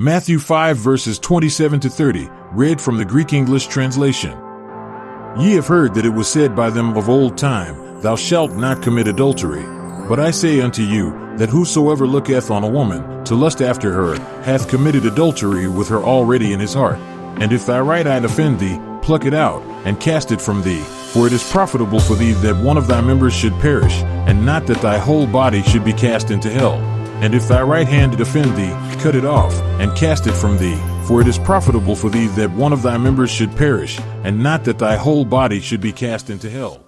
Matthew 5 verses 27 to 30, read from the Greek English translation. Ye have heard that it was said by them of old time, Thou shalt not commit adultery. But I say unto you, that whosoever looketh on a woman, to lust after her, hath committed adultery with her already in his heart. And if thy right eye offend thee, pluck it out, and cast it from thee. For it is profitable for thee that one of thy members should perish, and not that thy whole body should be cast into hell. And if thy right hand did offend thee, cut it off, and cast it from thee. For it is profitable for thee that one of thy members should perish, and not that thy whole body should be cast into hell.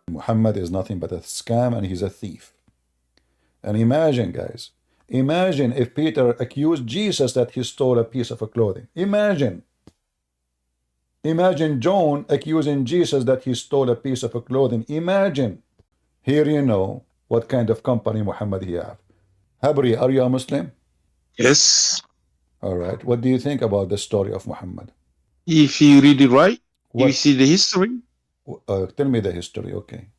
Muhammad is nothing but a scam, and he's a thief. And imagine, guys, imagine if Peter accused Jesus that he stole a piece of clothing. Imagine John accusing Jesus that he stole a piece of clothing. Imagine. Here you know what kind of company Muhammad he have. Habri, are you a Muslim? Yes. All right. What do you think about the story of Muhammad? If you read it right, What? you see the history. Tell me the history, okay.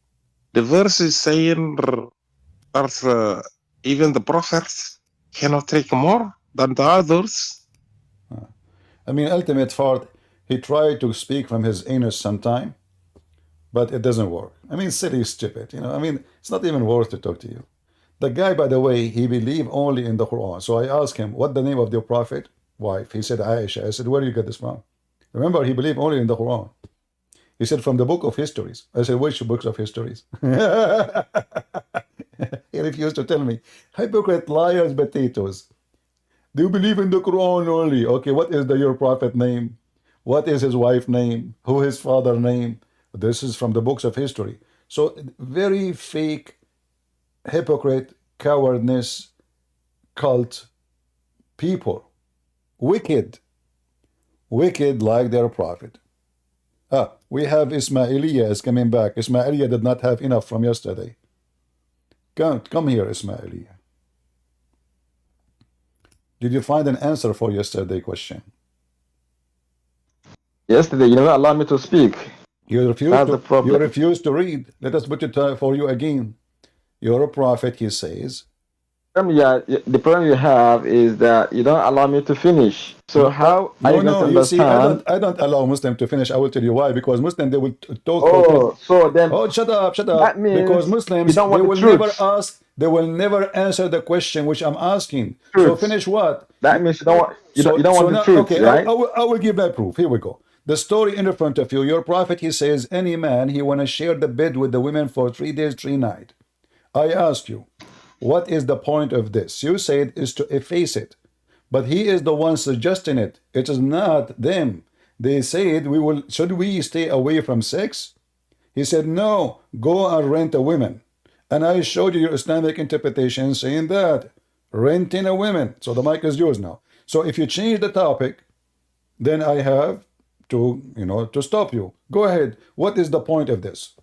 The verse is saying that even the prophets cannot take more than the others. I mean, ultimate part, he tried to speak from his anus sometime, but it doesn't work. I mean, silly, stupid, you know. I mean, it's not even worth to talk to you. The guy, by the way, he believed only in the Quran. So I asked him, what the name of the prophet? Wife. He said, Aisha. I said, where do you get this from? Remember, he believed only in the Quran. He said, from the book of histories. I said, which books of histories? He refused to tell me. Hypocrite, liars, potatoes. Do you believe in the Quran only? Okay, what is your prophet name? What is his wife name? Who his father name? This is from the books of history. So very fake, hypocrite, cowardness, cult people. Wicked like their prophet. We have Ismailiyah is coming back. Ismailiyah did not have enough from yesterday. Come here, Ismailiyah. Did you find an answer for yesterday's question? Yesterday, you never allowed me to speak. You refused to read. Let us put it for you again. You're a prophet, he says. The problem you have is that you don't allow me to finish. So how are you going to understand? You see, I don't allow Muslims to finish. I will tell you why. Because Muslims, they will talk. Shut up. That means because Muslims, they will never answer the question which I'm asking. Truth. So finish what? That means you don't want the truth, okay, right? I will give that proof. Here we go. The story in front of you. Your prophet, he says, any man, he want to share the bed with the women for 3 days, 3 nights. I ask you, what is the point of this? You said is to efface it. But he is the one suggesting it. It is not them. They said, should we stay away from sex? He said, no, go and rent a woman. And I showed you your Islamic interpretation saying that. Renting a woman. So the mic is yours now. So if you change the topic, then I have to stop you. Go ahead. What is the point of this?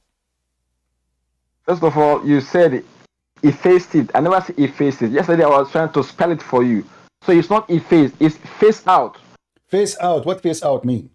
First of all, you said effaced it. I never said effaced it. Yesterday I was trying to spell it for you. So it's not effaced, it's face out. Face out. What face out mean?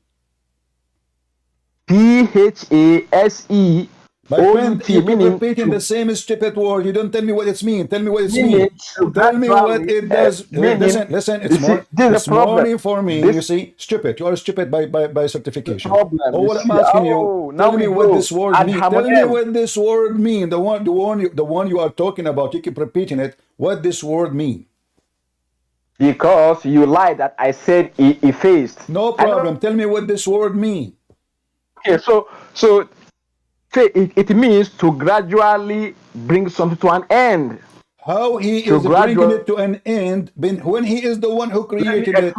P-H-A-S-E. My friend, you keep repeating the same stupid word. You don't tell me what it means. Tell me what it means. Tell me what it does. Listen, it's morning for me. You see, stupid. You are stupid by certification. What I'm asking you, tell me what this word means. Tell me what this word means. The one you are talking about, you keep repeating it. What this word mean? Because you lied that I said effaced. No problem. Tell me what this word mean. Okay, so it means to gradually bring something to an end. How he is bringing it to an end when he is the one who created it?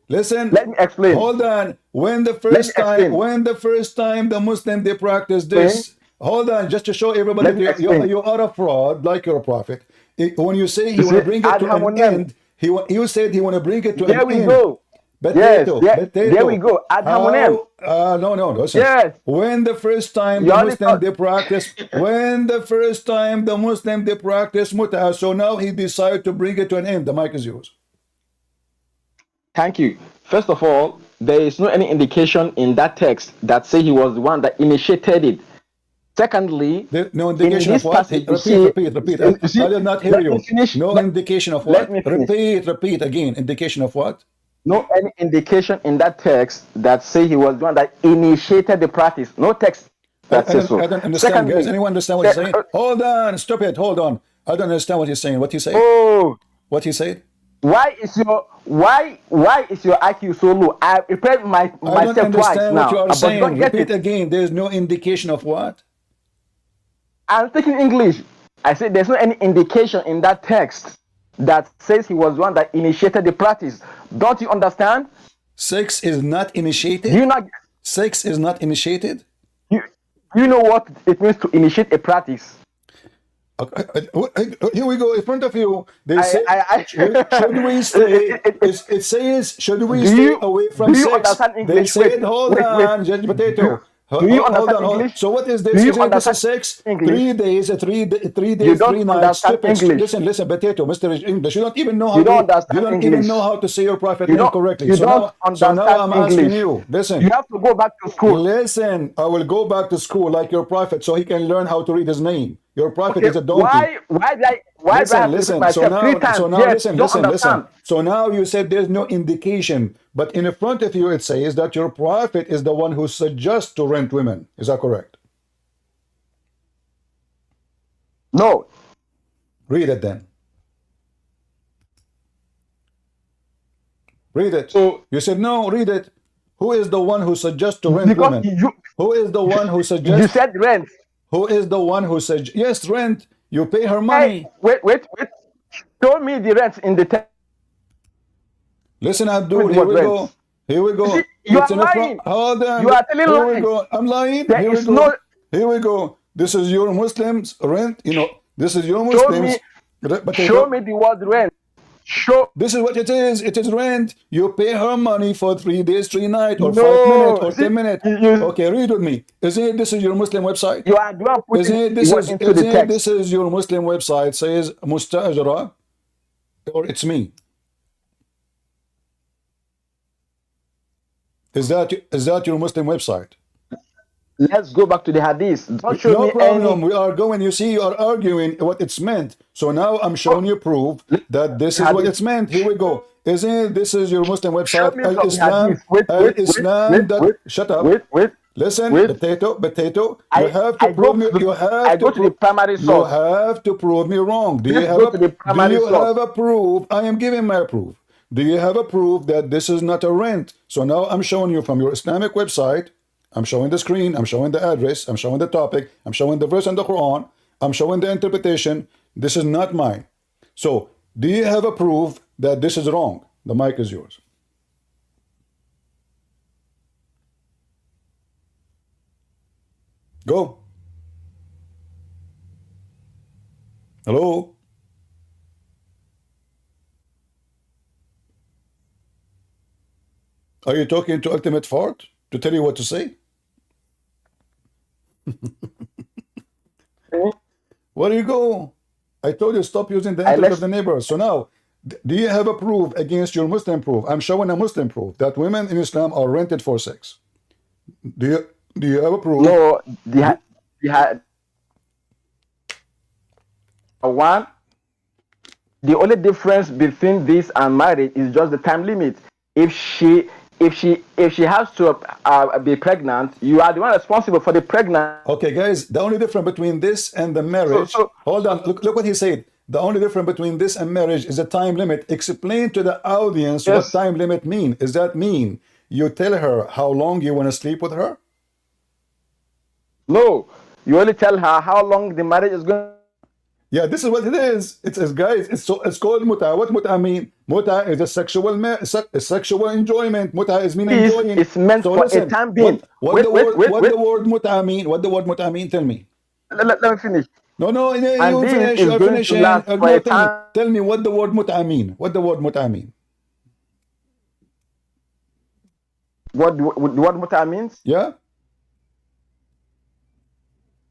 Listen. Let me explain. Hold on. When the first time the Muslim they practice this. Hold on, just to show everybody you are a fraud, like you're a prophet. When you say he want to bring it to an end, he said he want to bring it to an end. There we go. There we go. No. Listen. Yes. When the first time the Muslim they practice mut'ah, so now he decided to bring it to an end. The mic is yours. Thank you. First of all, there is no any indication in that text that say he was the one that initiated it. Secondly, no indication of what? Repeat. I did not hear you. No indication of what? Repeat again. Indication of what? no any indication in that text that say he was the one that initiated the practice. No text that says so. I don't understand, Secondly, guys. Anyone understand what he's saying? Hold on, stop it. Hold on. I don't understand what he's saying. What he said? Oh, What he said? why is your IQ so low? I prepared I don't myself twice understand now, what you are but you saying. don't get Repeat it. again. There's no indication of what? I'm speaking English. I said there's no any indication in that text that says he was the one that initiated the practice. Don't you understand? Sex is not initiated. Do you not? Sex is not initiated. You know what it means to initiate a practice? Here we go in front of you. They say, should we stay? It says, should we stay away from do you sex? understand They English? said, hold on, Judge Potato. Do you understand English? So what is this? Do you Isn't this a understand sex? English? 3 days, 3 days, You don't 3 nights. understand Stupid. English. Listen, Potato, Mr. English. You don't even know how You don't to. understand You don't English. even know how to say your prophet You name don't- correctly. you So don't now understand I'm asking English. you. Listen. You have to go back to school. Listen, I will go back to school like your prophet so he can learn how to read his name. Your prophet is a donkey. Why do I have to repeat myself three times? So now Yes, you don't listen. understand. So now you said there's no indication, but in front of you it says that your prophet is the one who suggests to rent women. Is that correct? No. Read it then. Read it. So You said no, read it. Who is the one who suggests to rent because women? Who is the one who you suggests? said rent. Who is the one who says yes, rent? You pay her money. Hey, wait. Show me the rent in the text. Listen, Abdul, With here what we rent? go. Here we go. See, you It's are in the front. lying. Hold on. You are telling Here we lies. go. I'm lying. There Here we is go. no- Here we go. This is your Muslims rent. You know, this is your Show Muslims. me. But Show me the word rent. Show. This is what it is. It is rent. You pay her money for 3 days, 3 nights, or No. 5 minutes, or See, 10 minutes. you- Okay, read with me. Isn't it this is your Muslim website? You are the one putting Isn't it the word into the text. this is your Muslim website says mustajara, or it's me? Is that your Muslim website? Let's go back to the hadith. Don't show No me problem. any. We are going. You see, you are arguing what it's meant. So now I'm showing you proof that this is what it's meant. Here we go. Isn't it? This is your Muslim Show website. me from the Al-Islam. hadith. Wait, Al-Islam. wait. Shut up. Wait. Listen, wait. potato. I- You have to I go prove me. to the- You have I to go to the prove- primary You source. have to prove me wrong. Do you Let's have go to the primary Do you source. have a proof? I am giving my proof. Do you have a proof that this is not a rent? So now I'm showing you from your Islamic website. I'm showing the screen. I'm showing the address. I'm showing the topic. I'm showing the verse in the Quran. I'm showing the interpretation. This is not mine. So do you have a proof that this is wrong? The mic is yours. Go. Hello? Are you talking to Ultimate Fart to tell you what to say? Where do you go? I told you stop using the internet of the neighbors. So now, do you have a proof against your Muslim proof? I'm showing a Muslim proof that women in Islam are rented for sex. Do you have a proof? No, one. The only difference between this and marriage is just the time limit. If she has to be pregnant, you are the one responsible for the pregnant. Okay, guys, the only difference between this and the marriage, hold on, look what he said. The only difference between this and marriage is a time limit. Explain to the audience what time limit mean. Does that mean you tell her how long you want to sleep with her? No, you only tell her how long the marriage is going. Yeah, this is what it is. It says, guys, it's called muta. What muta mean? Muta is a sexual enjoyment. Muta is mean enjoying. It's meant for a time being. What the word muta mean? What the word muta mean? Tell me. Let me finish. No, you finish. You're finishing. Tell me what the word muta mean. What the word muta mean? What muta means? Yeah.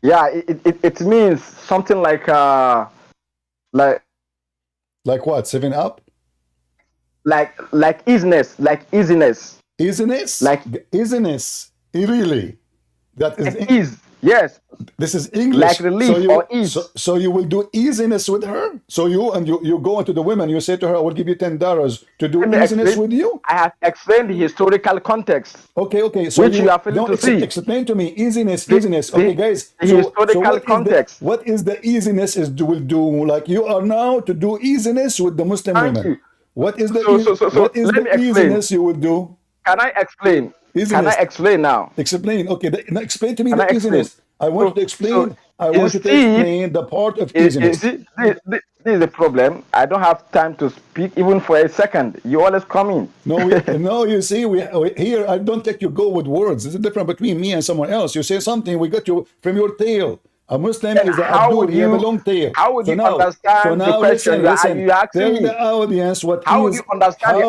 Yeah, it means something like what? 7 Up? Like easiness, Easiness. Like easiness? Really? That is ease. Yes. This is English. Like relief or ease. So you will do easiness with her? So you go into the women, you say to her, I will give you $10 to do easiness with you? I have explained the historical context. Okay. So which you are failing to see. Explain to me easiness. Okay, guys. The historical context. What is the easiness will do? Like you are now to do easiness with the Muslim women. What is the easiness you will do? Can I explain? Easiness. Can I explain now? Explain. Okay. Now explain to me the easiness. I want to explain. I want you to explain the part of easiness. This is the problem. I don't have time to speak even for a second. You always come in. No, you see, we here. I don't let you go with words. There's a difference between me and someone else. You say something, we got you from your tail. A Muslim is a abdul. He have a long tail. How would you understand the question? Listen. Tell the audience what. How would you understand?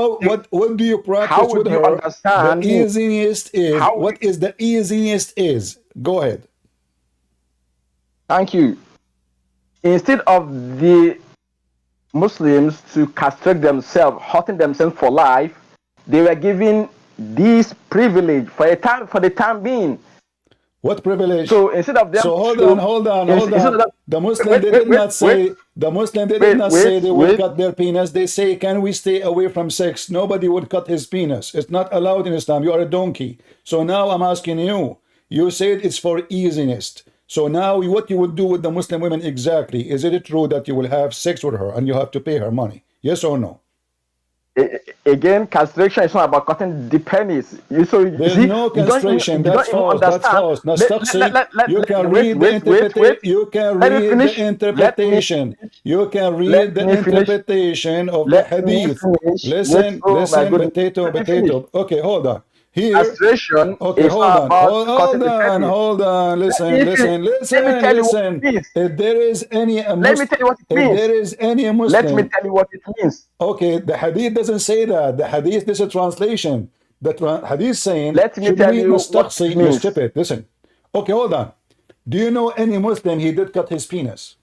What do you practice with her? The easiest is. What is the easiest is? Go ahead. Thank you. Instead of the Muslims to castrate themselves, hurting themselves for life, they were given this privilege for the time being. What privilege? So instead of them, hold on. The Muslim did not say they will cut their penis. They say, can we stay away from sex? Nobody would cut his penis. It's not allowed in Islam. You are a donkey. So now I'm asking you. You said it's for easiness. So now what you will do with the Muslim women exactly? Is it true that you will have sex with her and you have to pay her money? Yes or no? Again, castration is not about cutting the penis. There's no castration. That's false. That's false. You can read the interpretation. You can read the interpretation. You can read the interpretation of the hadith. Listen, potato. Okay, hold on. Here, castration. Okay, hold on. Listen. If there is any Muslim, let me tell you what it means. If there is any Muslim, let me tell you what it means. Okay, the hadith doesn't say that. The hadith is a translation. The hadith saying, let me tell you what it means. Stupid. Listen. Okay, hold on. Do you know any Muslim he did cut his penis?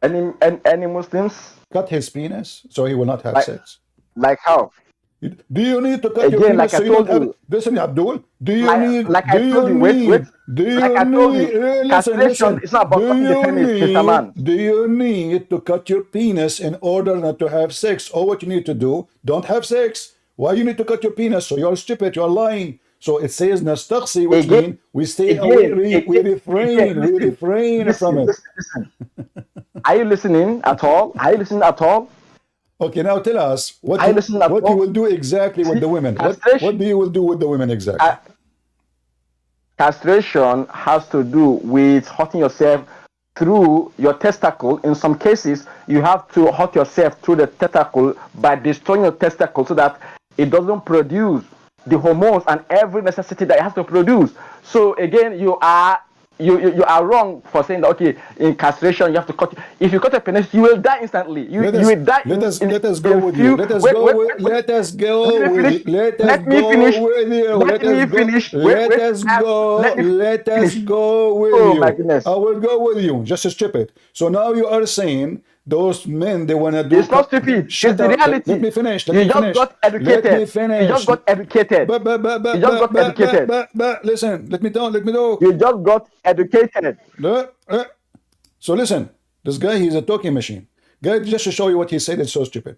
Any Muslims cut his penis so he will not have sex? Like how? Do you need to cut your penis so you don't have? Listen, Abdul. Do you need? Castration is not about cutting the penis, man. Do you need to cut your penis in order not to have sex? Or what you need to do? Don't have sex. Why you need to cut your penis? So you're stupid. You're lying. So it says nastaqsi, which means we stay away. We refrain from it. Listen. Are you listening at all? Okay, now tell us what you will do exactly with the women. What do you will do with the women exactly? Castration has to do with hurting yourself through your testicle. In some cases, you have to hurt yourself through the testicle by destroying your testicle so that it doesn't produce the hormones and every necessity that it has to produce. So again, you are wrong for saying that, okay, in castration you have to cut. If you cut a penis, you will die instantly. You will die. Let us go with you. Let us go with you. Let us go with you. Oh my goodness. I will go with you. Just stupid. So now you are saying those men, they want to do. It's not stupid. It's the reality. Let me finish. You just got educated. You just got educated. Listen, let me know. You just got educated. So listen, this guy, he's a talking machine. Guy, just to show you what he said, it's so stupid.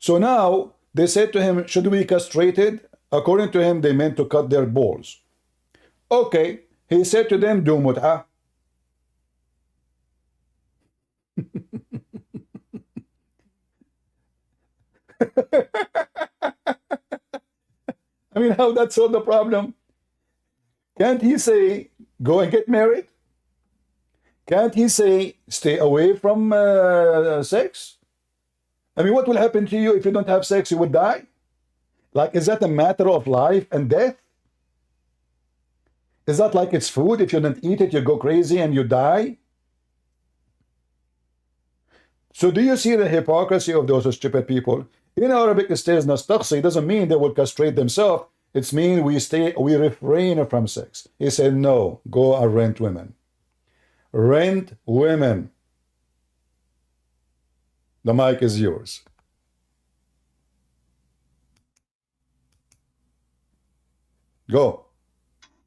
So now they said to him, should we castrate it? According to him, they meant to cut their balls. Okay, he said to them, do mut'ah. I mean, how that solve the problem? Can't he say, go and get married? Can't he say, stay away from sex? I mean, what will happen to you if you don't have sex? You would die? Like, is that a matter of life and death? Is that like it's food? If you don't eat it, you go crazy and you die? So do you see the hypocrisy of those stupid people? In Arabic, it says nastaqsi. Doesn't mean they will castrate themselves. It means we refrain from sex. He said, no, go and rent women. Rent women. The mic is yours. Go.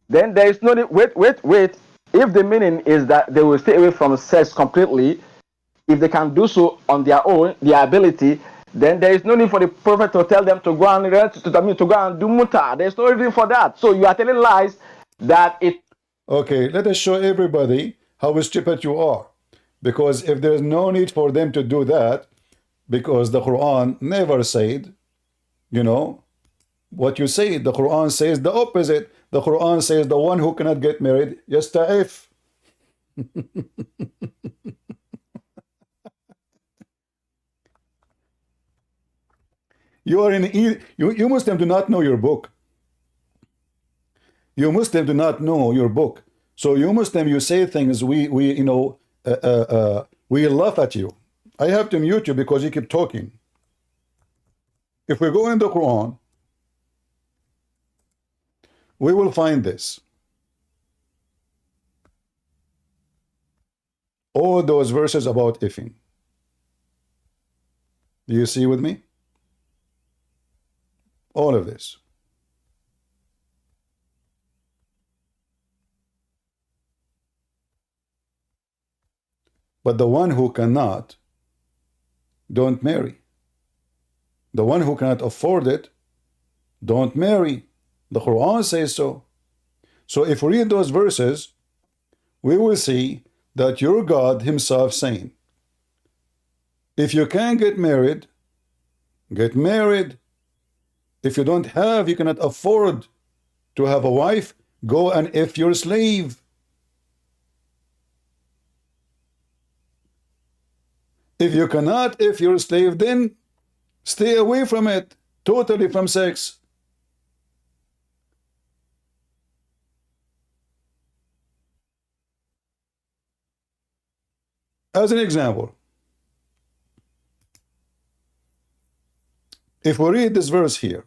Then there is no need. Wait. If the meaning is that they will stay away from sex completely, if they can do so on their own, their ability, then there is no need for the prophet to tell them to go and to go and do muta. There's no reason for that. So you are telling lies that it. Okay, let us show everybody how stupid you are. Because if there's no need for them to do that, because the Quran never said, you know, what you say. The Quran says the opposite. The Quran says the one who cannot get married, yasta'if. You are in you Muslim do not know your book. You Muslim do not know your book. So you Muslim, you say things we you know we laugh at you. I have to mute you because you keep talking. If we go in the Quran, we will find this. All those verses about ifing. Do you see with me? All of this. But the one who cannot, don't marry. The one who cannot afford it, don't marry. The Quran says so. So if we read those verses, we will see that your God himself saying, if you can get married, get married. If you don't have, you cannot afford to have a wife, go and if your slave. If you cannot, if you're a slave, then stay away from it, totally from sex. As an example, if we read this verse here,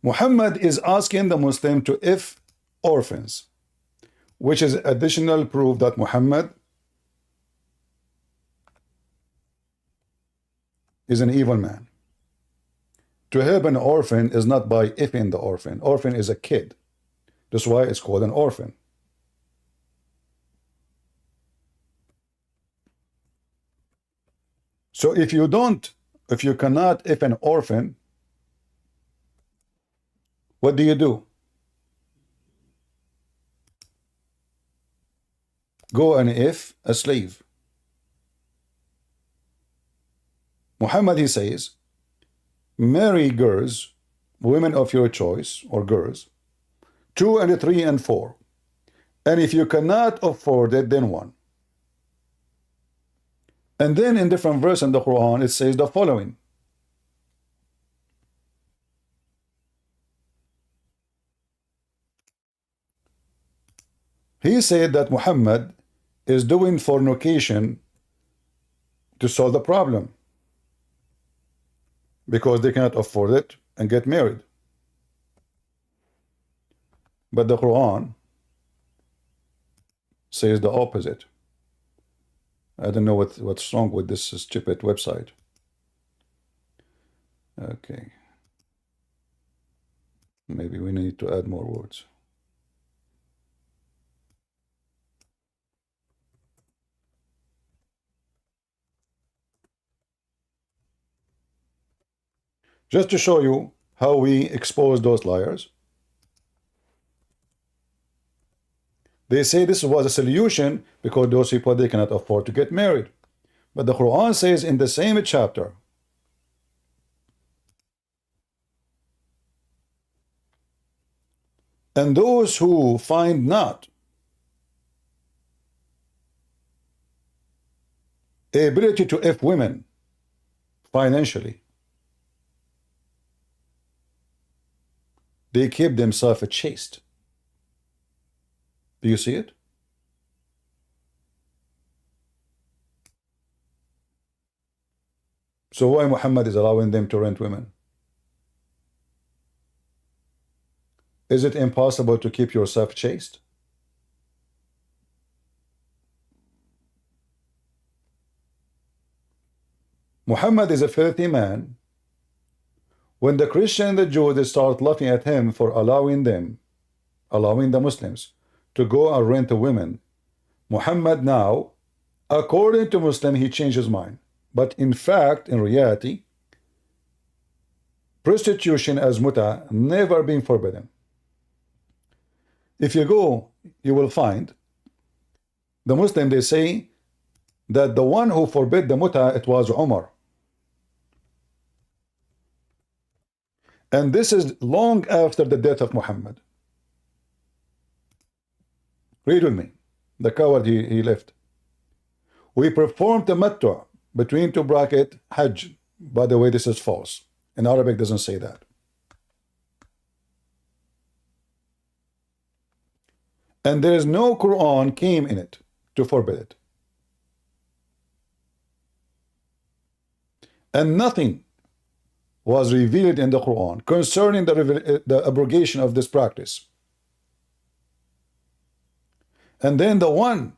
Muhammad is asking the Muslim to if orphans, which is additional proof that Muhammad is an evil man. To help an orphan is not by ifing the orphan. Orphan is a kid. That's why it's called an orphan. So if you cannot if an orphan, what do? Go and if a slave. Muhammad, he says, marry girls, women of your choice, or girls, 2 and 3 and 4. And if you cannot afford it, then 1. And then in different verse in the Quran, it says the following. He said that Muhammad is doing fornication to solve the problem because they cannot afford it and get married. But the Quran says the opposite. I don't know what's wrong with this stupid website. Okay. Maybe we need to add more words. Just to show you how we expose those liars. They say this was a solution because those people, they cannot afford to get married. But the Quran says in the same chapter, and those who find not ability to if women financially, they keep themselves chaste. Do you see it? So why Muhammad is allowing them to rent women? Is it impossible to keep yourself chaste? Muhammad is a filthy man When the Christian and the Jew, they start laughing at him for allowing the Muslims to go and rent the women, Muhammad now, according to Muslim, he changed his mind. But in fact, in reality, prostitution as muta never been forbidden. If you go, you will find the Muslim, they say that the one who forbid the muta, it was Umar. And this is long after the death of Muhammad. Read with me. The coward, he left. We performed tamattu between two bracket Hajj. By the way, this is false. In Arabic doesn't say that. And there is no Quran came in it to forbid it. And nothing was revealed in the Quran concerning the abrogation of this practice. And then the one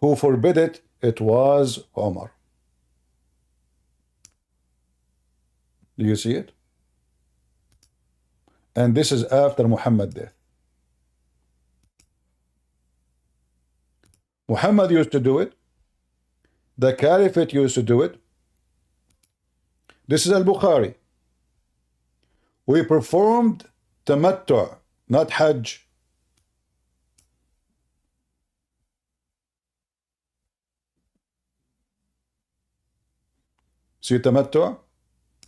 who forbid it, it was Umar. Do you see it? And this is after Muhammad's death. Muhammad used to do it. The Caliphate used to do it. This is Al-Bukhari. We performed tamattu, not Hajj. See tamattu?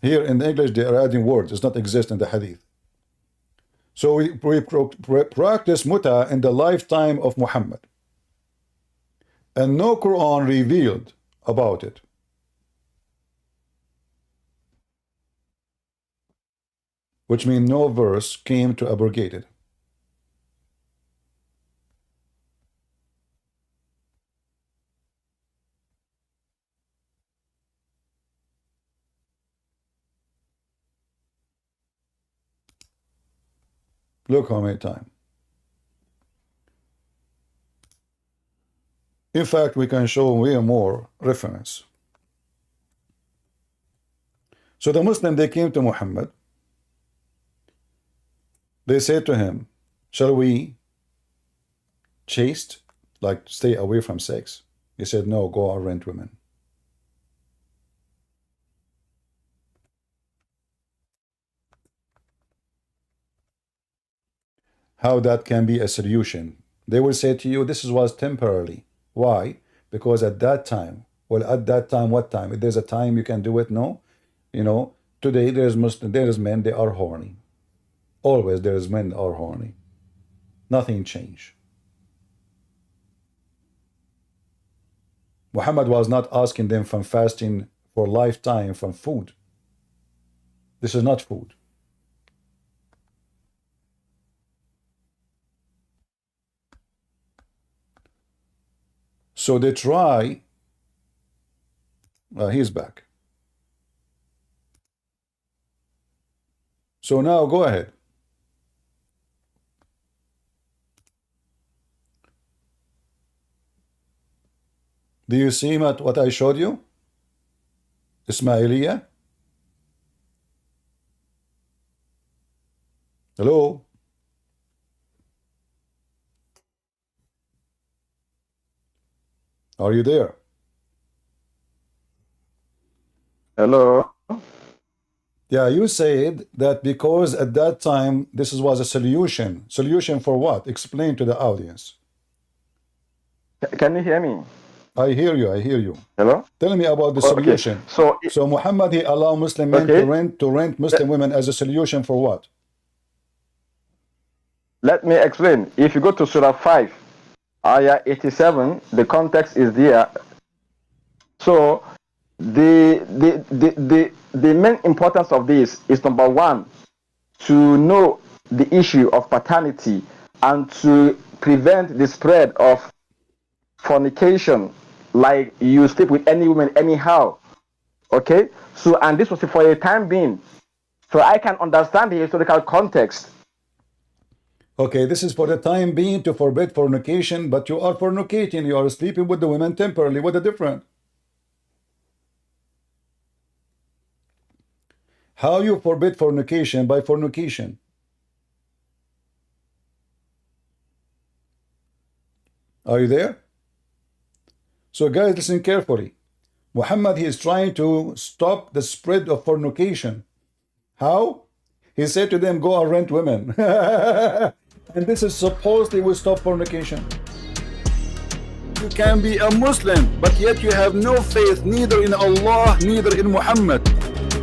Here in the English they are adding words. It does not exist in the hadith. So we practice muta in the lifetime of Muhammad. And no Quran revealed about it. Which means no verse came to abrogate it. Look how many times. In fact, we can show way more reference. So the Muslim, they came to Muhammad. They said to him, shall we chaste, like stay away from sex? He said, no, go and rent women. How that can be a solution? They will say to you, this was temporarily. Why? Because at that time, well, at that time, what time? If there's a time you can do it, no. You know, today there is men, they are horny. Always there is men are horny. Nothing changed. Muhammad was not asking them from fasting for lifetime from food. This is not food. So they try. He's back. So now go ahead. Do you see what I showed you? Ismailiyah? Hello? Are you there? Hello? Yeah, you said that because at that time this was a solution. Solution for what? Explain to the audience. Can you hear me? I hear you, I hear you. Hello? Tell me about the solution. Okay. So Muhammad, he allowed Muslim men to rent Muslim women as a solution for what? Let me explain. If you go to Surah 5, Ayah 87, the context is there. So the main importance of this is, number one, to know the issue of paternity and to prevent the spread of fornication, like you sleep with any woman anyhow. Okay? So, and this was for a time being. So I can understand the historical context. Okay, this is for the time being to forbid fornication, but you are fornicating, you are sleeping with the women temporarily. What the difference? How you forbid fornication by fornication? Are you there? So guys, listen carefully. Muhammad, he is trying to stop the spread of fornication. How? He said to them, go and rent women. And this is supposedly will stop fornication. You can be a Muslim, but yet you have no faith neither in Allah, neither in Muhammad.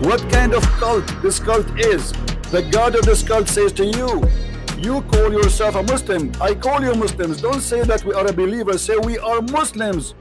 What kind of cult this cult is? The God of this cult says to you, you call yourself a Muslim, I call you Muslims. Don't say that we are a believer, say we are Muslims.